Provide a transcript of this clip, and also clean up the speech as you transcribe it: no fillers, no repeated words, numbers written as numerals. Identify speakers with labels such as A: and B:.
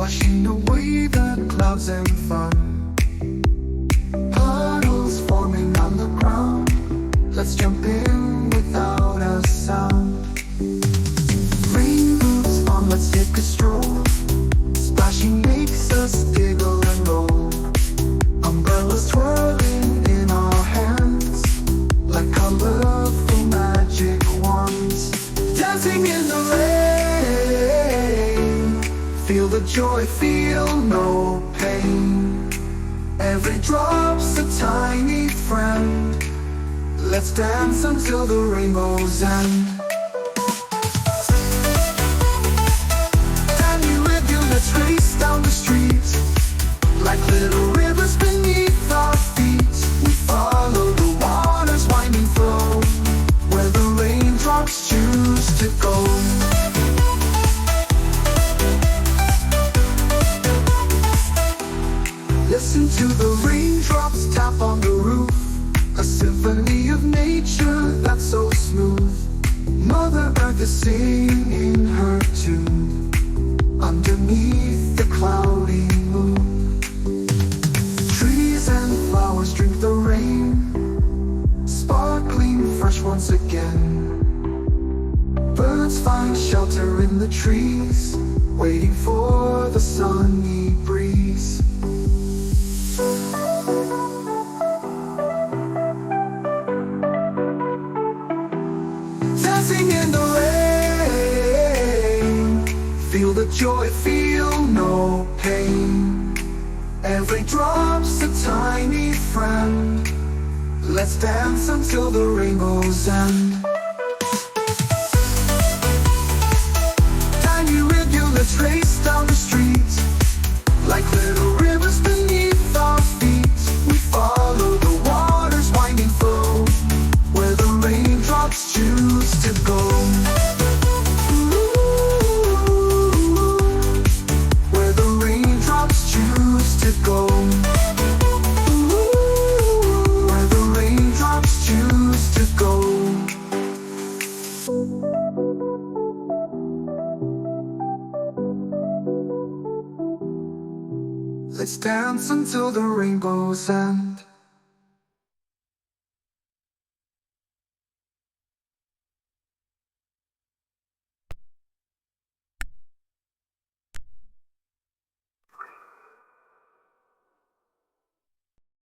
A: washing away the clouds and fun. Puddles forming on the ground, let's jump in without a sound. Rain boots on, let's take a stroll. Splashing makes us giggle and roll. Umbrellas twirling in our hands, like colorful magic wands. Dancing in the rain, feel the joy, feel no pain. Every drop's a tiny friend. Let's dance until the rainbow's end. Danny with you, let's race down the street, like little rivers beneath our feet. We follow the water's winding flow, where the raindrops choose to go. Listen to the raindrops tap on the roof, a symphony of nature that's so smooth. Mother Earth is singing her tune underneath the cloudy moon. Trees and flowers drink the rain, sparkling fresh once again. Birds find shelter in the trees, waiting for the sunny breeze. Dancing in the rain, feel the joy, feel no pain. Every drop's a tiny friend. Let's dance until the rainbow's end. Danny with you, let's race down the street, like little rivers beneath our feet. We follow the water's winding flow, where the raindrops choose to go. Where the raindrops choose to go. Where the raindrops choose to go. Let's dance until the rainbow's end.